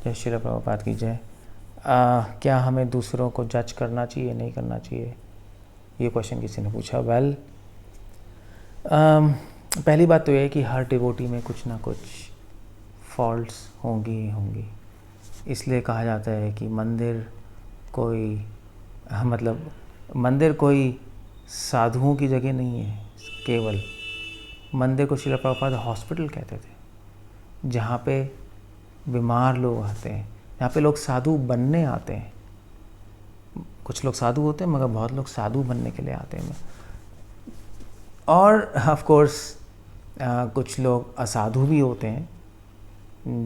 जय श्री प्रभुपाद की जय। क्या हमें दूसरों को जज करना चाहिए, नहीं करना चाहिए, ये क्वेश्चन किसी ने पूछा। वेल, पहली बात तो ये है कि हर डिवोटी में कुछ ना कुछ फॉल्ट्स होंगी ही होंगी। इसलिए कहा जाता है कि मंदिर कोई साधुओं की जगह नहीं है। केवल मंदिर को श्रील प्रभुपाद हॉस्पिटल कहते थे, जहाँ पे बीमार लोग आते हैं, जहाँ पे लोग साधु बनने आते हैं। कुछ लोग साधु होते हैं मगर बहुत लोग साधु बनने के लिए आते हैं। और ऑफ कोर्स कुछ लोग असाधु भी होते हैं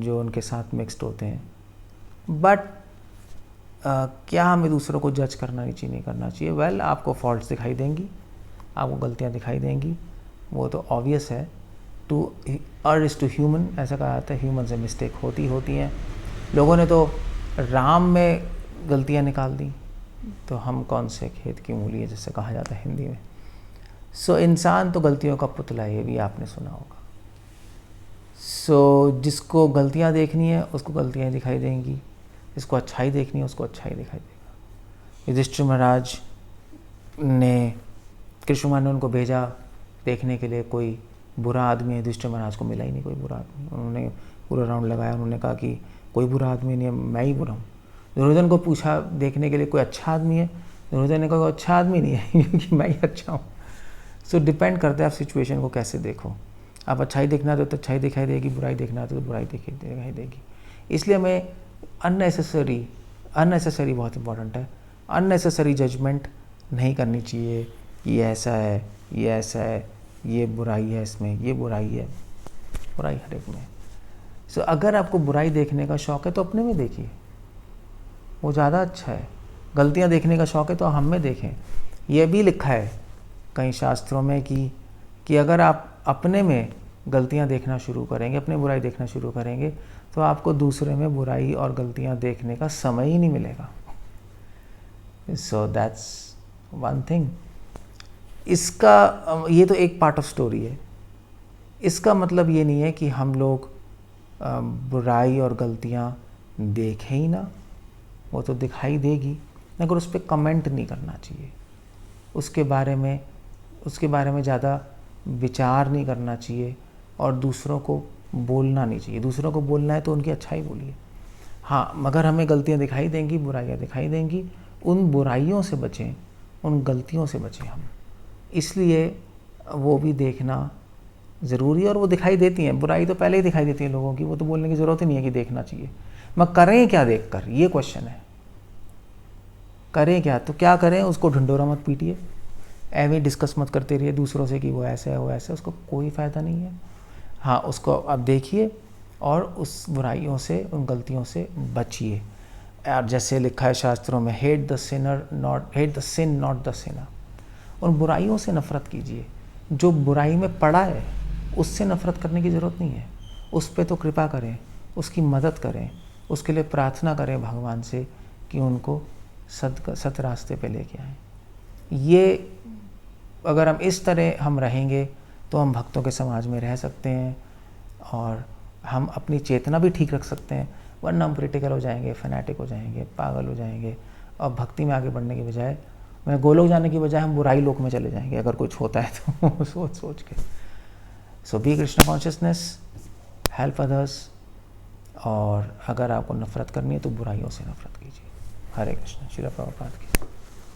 जो उनके साथ मिक्स्ड होते हैं। बट क्या हमें दूसरों को जज करना चाहिए, नहीं करना चाहिए? वेल, आपको फॉल्ट्स दिखाई देंगी, आपको गलतियाँ दिखाई देंगी, वो तो ऑब्वियस है। टू अर्ज इज़ टू ह्यूमन, ऐसा कहा जाता है, ह्यूमन से मिस्टेक होती हैं। लोगों ने तो राम में गलतियाँ निकाल दी, तो हम कौन से खेत की मूली है, जैसे कहा जाता है हिंदी में। सो इंसान तो गलतियों का पुतला है, ये भी आपने सुना होगा। सो जिसको गलतियाँ देखनी है उसको गलतियाँ दिखाई देंगी, जिसको अच्छाई देखनी है उसको अच्छाई दिखाई देगा। युधिष्ठिर महाराज ने, कृष्ण भगवान ने उनको भेजा देखने के लिए कोई बुरा आदमी है। युधिष्ठिर महाराज को मिला ही नहीं कोई बुरा आदमी। उन्होंने पूरा राउंड लगाया, उन्होंने कहा कि कोई बुरा आदमी नहीं है, मैं ही बुरा हूँ। दुर्योधन को पूछा देखने के लिए कोई अच्छा आदमी है, दुर्योधन ने कहा कोई अच्छा आदमी नहीं है क्योंकि मैं ही अच्छा हूँ। सो डिपेंड करता है आप सिचुएशन को कैसे देखो। आप अच्छाई देखना तो अच्छाई दिखाई देगी, बुराई देखना तो बुराई दिखाई देगी। इसलिए हमें अननेसेसरी बहुत इंपॉर्टेंट है, अननेसेसरी जजमेंट नहीं करनी चाहिए। ये ऐसा है, ये ऐसा है, ये बुराई है इसमें, ये बुराई है। बुराई हर एक में। सो अगर आपको बुराई देखने का शौक़ है तो अपने में देखिए, वो ज़्यादा अच्छा है। गलतियाँ देखने का शौक़ है तो हम में देखें। यह भी लिखा है कई शास्त्रों में कि अगर आप अपने में गलतियाँ देखना शुरू करेंगे, अपने बुराई देखना शुरू करेंगे, तो आपको दूसरे में बुराई और गलतियाँ देखने का समय ही नहीं मिलेगा। So that's one thing. इसका ये तो एक पार्ट ऑफ स्टोरी है। इसका मतलब ये नहीं है कि हम लोग बुराई और गलतियाँ देखें ही ना, वो तो दिखाई देगी, मगर उस पर कमेंट नहीं करना चाहिए। उसके बारे में ज़्यादा विचार नहीं करना चाहिए और दूसरों को बोलना नहीं चाहिए। दूसरों को बोलना है तो उनकी अच्छाई बोलिए। हाँ, मगर हमें गलतियाँ दिखाई देंगी, बुराइयाँ दिखाई देंगी, उन बुराइयों से बचें, उन गलतियों से बचें हम। इसलिए वो भी देखना ज़रूरी है। और वो दिखाई देती हैं, बुराई तो पहले ही दिखाई देती है लोगों की, वो तो बोलने की ज़रूरत ही नहीं है कि देखना चाहिए। मगर करें क्या देखकर, ये क्वेश्चन है। करें क्या? तो क्या करें, उसको ढिंढोरा मत पीटिए, एवं डिस्कस मत करते रहिए दूसरों से कि वो ऐसा है, वो ऐसा है, उसको कोई फ़ायदा नहीं है। हाँ, उसको आप देखिए और उस बुराइयों से, उन गलतियों से बचिए। और जैसे लिखा है शास्त्रों में, hate the sin not the sinner. उन बुराइयों से नफ़रत कीजिए। जो बुराई में पड़ा है उससे नफ़रत करने की ज़रूरत नहीं है। उस पर तो कृपा करें, उसकी मदद करें, उसके लिए प्रार्थना करें भगवान से कि उनको सत रास्ते पे लेके आएँ। ये अगर हम इस तरह हम रहेंगे तो हम भक्तों के समाज में रह सकते हैं और हम अपनी चेतना भी ठीक रख सकते हैं। वरना हम क्रिटिकल हो जाएंगे, फैनेटिक हो जाएंगे, पागल हो जाएंगे और भक्ति में आगे बढ़ने की बजाय, मैं गोलोक जाने की बजाय हम बुराई लोक में चले जाएंगे अगर कुछ होता है तो सोच के। So be Krishna consciousness, help others. और अगर आपको नफ़रत करनी है तो बुराइयों से नफ़रत कीजिए। हरे कृष्ण। श्रील प्रभुपाद की।